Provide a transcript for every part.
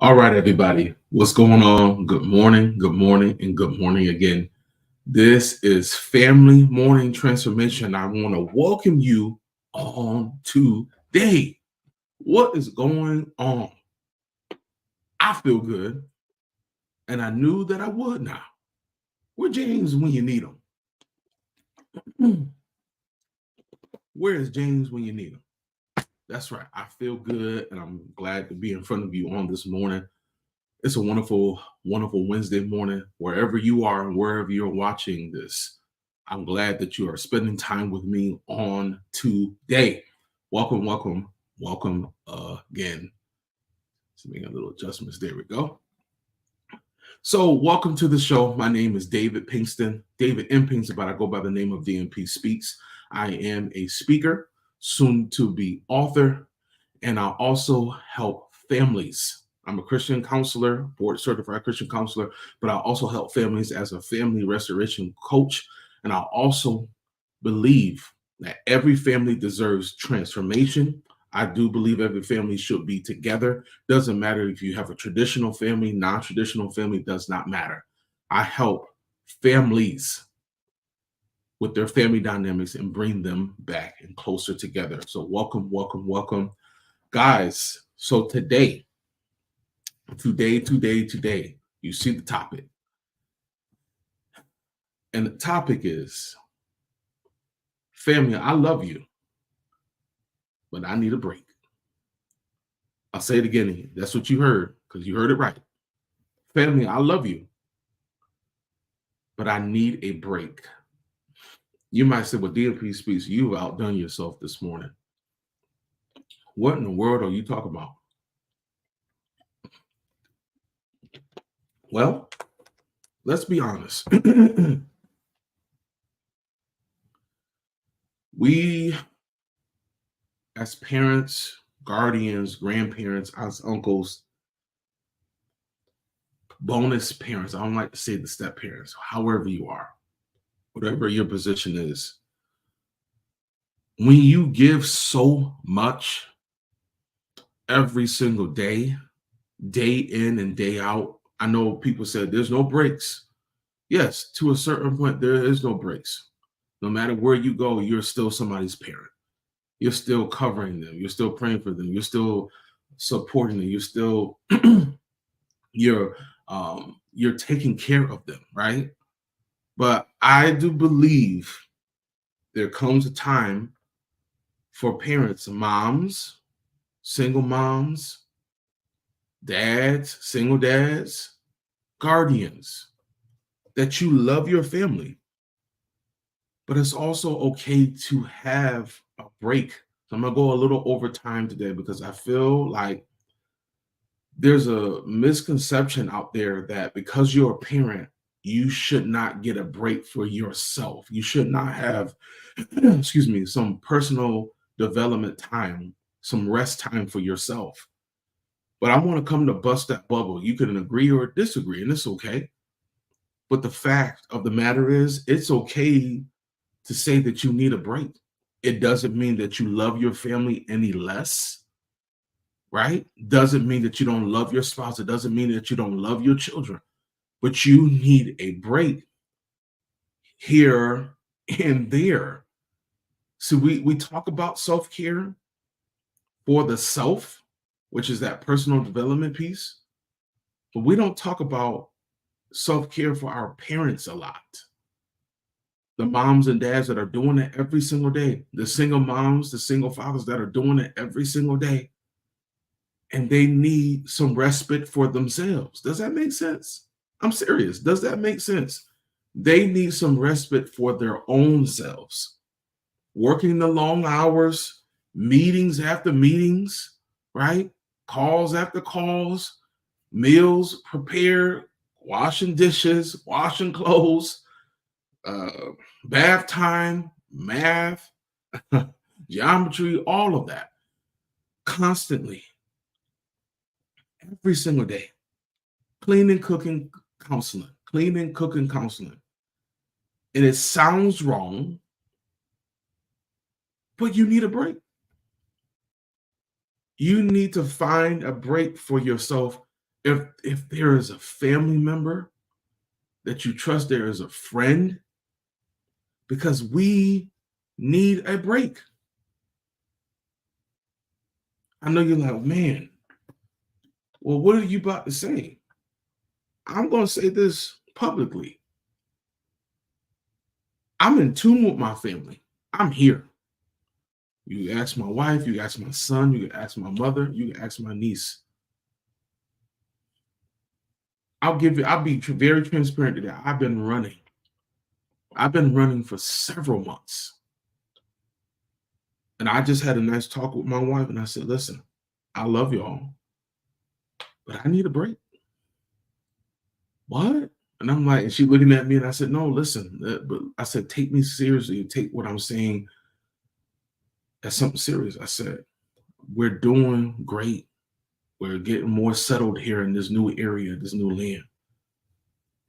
All right, everybody, what's going on? Good morning, and good morning again. This is Family Morning Transformation. I want to welcome you on today. What is going on? I feel good, and I knew that I would now. Where James when you need him? Where is James when you need him? That's right. I feel good, and I'm glad to be in front of you on this morning. It's a wonderful, wonderful Wednesday morning, wherever you are and wherever you're watching this. I'm glad that you are spending time with me on today. Welcome, welcome, welcome again. Let's make a little adjustments. There we go. So, welcome to the show. My name is David Pinkston, David M. Pinkston, but I go by the name of DMPSpeaks. I am a speaker, soon to be author, and I also help families. I'm a Christian counselor, board certified Christian counselor, but I also help families as a family restoration coach. And I also believe that every family deserves transformation. I do believe every family should be together. Doesn't matter if you have a traditional family, non-traditional family, does not matter. I help families with their family dynamics and bring them back and closer together. So welcome, welcome, welcome. Guys, so today, you see the topic. And the topic is, family, I love you, but I need a break. I'll say it again. That's what you heard, because you heard it right. Family, I love you, but I need a break. You might say, well, DMPSpeaks, you've outdone yourself this morning. What in the world are you talking about? Well, let's be honest. We, as parents, guardians, grandparents, aunts, uncles, bonus parents, I don't like to say the step parents, however you are, whatever your position is, when you give so much every single day, day in and day out, I know people said there's no breaks. Yes, to a certain point, there is no breaks. No matter where you go, you're still somebody's parent. You're still covering them. You're still praying for them. You're still supporting them. You're still you're taking care of them, right? But I do believe there comes a time for parents, moms, single moms, dads, single dads, guardians, that you love your family. But it's also okay to have a break. So I'm going to go a little over time today because I feel like there's a misconception out there that because you're a parent, you should not get a break for yourself. You should not have, excuse me, some personal development time, some rest time for yourself. But I want to come to bust that bubble. You can agree or disagree, and it's okay. But the fact of the matter is, it's okay to say that you need a break. It doesn't mean that you love your family any less, right? Doesn't mean that you don't love your spouse. It doesn't mean that you don't love your children, but you need a break here and there. So we talk about self-care for the self, which is that personal development piece, but we don't talk about self-care for our parents a lot. The moms and dads that are doing it every single day, the single moms, the single fathers that are doing it every single day, and they need some respite for themselves. Does that make sense? I'm serious. Does that make sense? They need some respite for their own selves. Working the long hours, meetings after meetings, right? Calls after calls, meals prepared, washing dishes, washing clothes, bath time, math, geometry, all of that, constantly, every single day. Cleaning, cooking, counseling, cleaning, cooking, counseling. And it sounds wrong, but you need a break. You need to find a break for yourself If there is a family member that you trust, there is a friend, because we need a break. I know you're like, man, well, what are you about to say? I'm going to say this publicly. I'm in tune with my family. I'm here. You can ask my wife, you can ask my son, you can ask my mother, you can ask my niece. I'll be very transparent today. I've been running. I've been running for several months. And I just had a nice talk with my wife, and I said, listen, I love y'all, but I need a break. What? And I'm like, and she looking at me, and I said, no, listen, but I said, take me seriously. Take what I'm saying as something serious. I said, we're doing great. We're getting more settled here in this new area, this new land.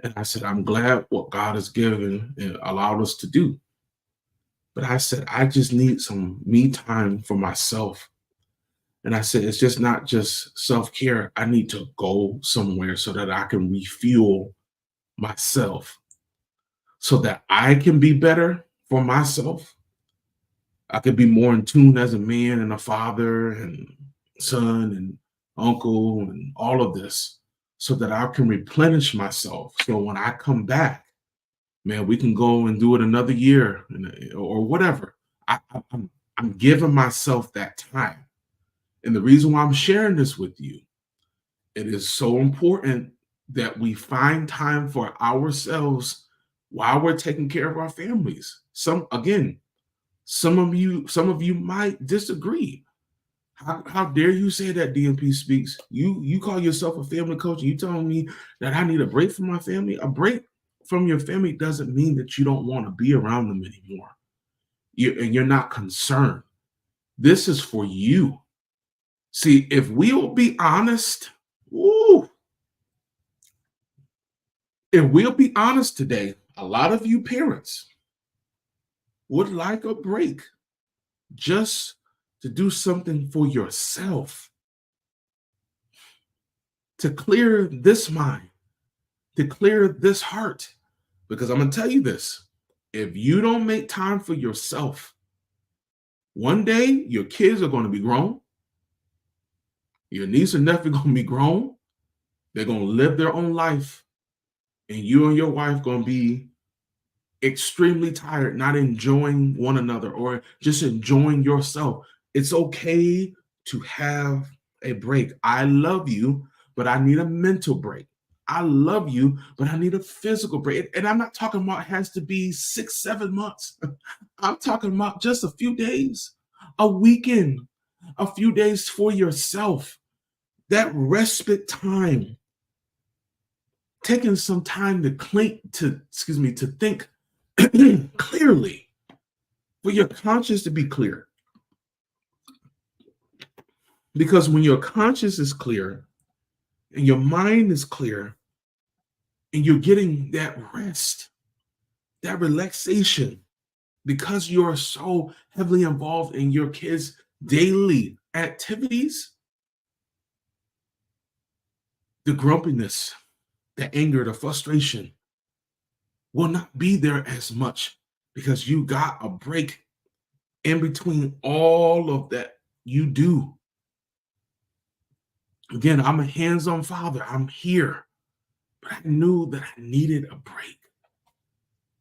And I said, I'm glad what God has given and allowed us to do. But I said, I just need some me time for myself. And I said, it's just not just self-care. I need to go somewhere so that I can refuel myself, so that I can be better for myself. I could be more in tune as a man and a father and son and uncle and all of this, so that I can replenish myself. So when I come back, man, we can go and do it another year or whatever. I'm giving myself that time. And the reason why I'm sharing this with you, it is so important that we find time for ourselves while we're taking care of our families. Some of you might disagree. How dare you say that, DMPSpeaks? You call yourself a family coach and you telling me that I need a break from my family? A break from your family doesn't mean that you don't want to be around them anymore. You're not concerned. This is for you. See, if we'll be honest, if we'll be honest today, a lot of you parents would like a break just to do something for yourself, to clear this mind, to clear this heart. Because I'm going to tell you this, if you don't make time for yourself, one day your kids are going to be grown, your niece and nephew are going to be grown, they're going to live their own life, and you and your wife going to be extremely tired, not enjoying one another or just enjoying yourself. It's okay to have a break. I love you, but I need a mental break. I love you, but I need a physical break. And I'm not talking about it has to be 6-7 months. I'm talking about just a few days, a weekend, a few days for yourself. That respite time, taking some time to think clearly, for your conscience to be clear. Because when your conscience is clear and your mind is clear and you're getting that rest, that relaxation, because you're so heavily involved in your kids' daily activities, the grumpiness, the anger, the frustration will not be there as much, because you got a break in between all of that you do. Again, I'm a hands-on father. I'm here, but I knew that I needed a break.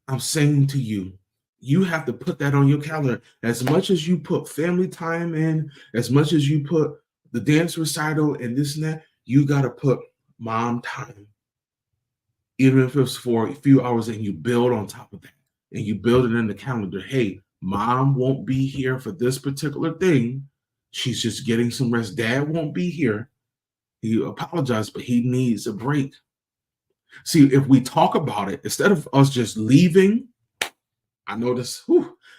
I'm saying to you, you have to put that on your calendar. As much as you put family time in, as much as you put the dance recital and this and that, you got to put mom time. Even if it's for a few hours, and you build on top of that, and you build it in the calendar. Hey, mom won't be here for this particular thing. She's just getting some rest. Dad won't be here. He apologized, but he needs a break. See, if we talk about it, instead of us just leaving, I notice,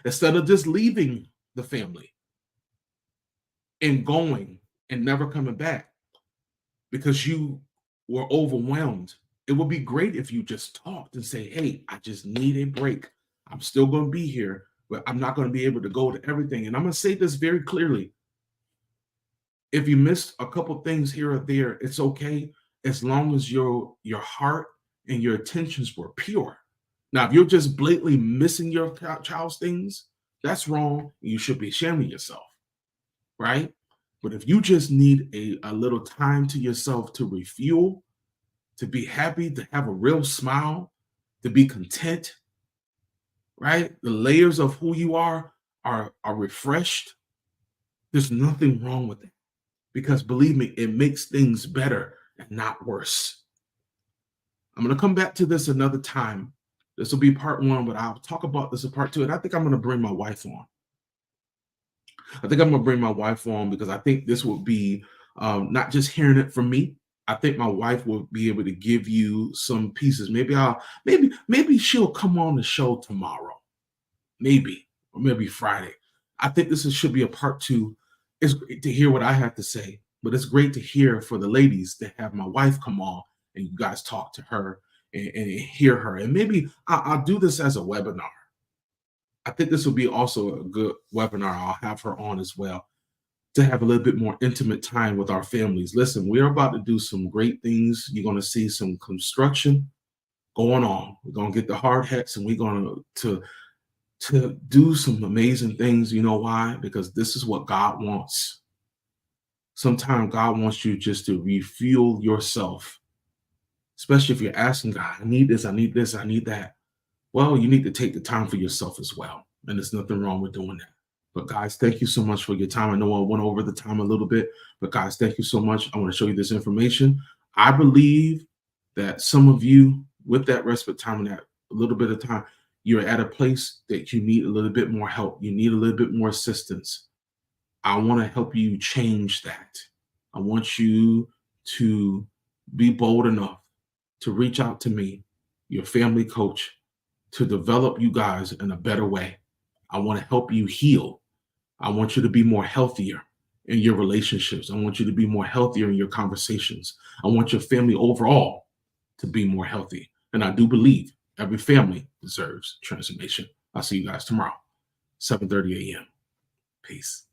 instead of just leaving the family and going and never coming back because you were overwhelmed, it would be great if you just talked and say, hey, I just need a break. I'm still going to be here, but I'm not going to be able to go to everything. And I'm going to say this very clearly. If you missed a couple things here or there, it's okay. as long as your heart and your intentions were pure. Now, if you're just blatantly missing your child's things, that's wrong. You should be ashamed of yourself, right? But if you just need a little time to yourself to refuel, to be happy, to have a real smile, to be content, right? The layers of who you are refreshed. There's nothing wrong with it, because believe me, it makes things better and not worse. I'm going to come back to this another time. This will be part one, but I'll talk about this in part two. And I think I'm going to bring my wife on. Because I think this will be not just hearing it from me. I think my wife will be able to give you some pieces. Maybe she'll come on the show tomorrow, or maybe Friday. I think should be a part two. It's great to hear what I have to say, but it's great to hear for the ladies to have my wife come on and you guys talk to her and hear her. And maybe I'll do this as a webinar. I think this will be also a good webinar. I'll have her on as well to have a little bit more intimate time with our families. Listen, we're about to do some great things. You're going to see some construction going on. We're going to get the hard hats and we're going to do some amazing things. You know why? Because this is what God wants. Sometimes God wants you just to refuel yourself, especially if you're asking God, I need this, I need this, I need that. Well, you need to take the time for yourself as well. And there's nothing wrong with doing that. But guys, thank you so much for your time. I know I went over the time a little bit, but guys, thank you so much. I want to show you this information. I believe that some of you, with that respite time and that a little bit of time, you're at a place that you need a little bit more help. You need a little bit more assistance. I want to help you change that. I want you to be bold enough to reach out to me, your family coach, to develop you guys in a better way. I want to help you heal. I want you to be more healthier in your relationships. I want you to be more healthier in your conversations. I want your family overall to be more healthy. And I do believe every family deserves transformation. I'll see you guys tomorrow, 7:30 a.m. Peace.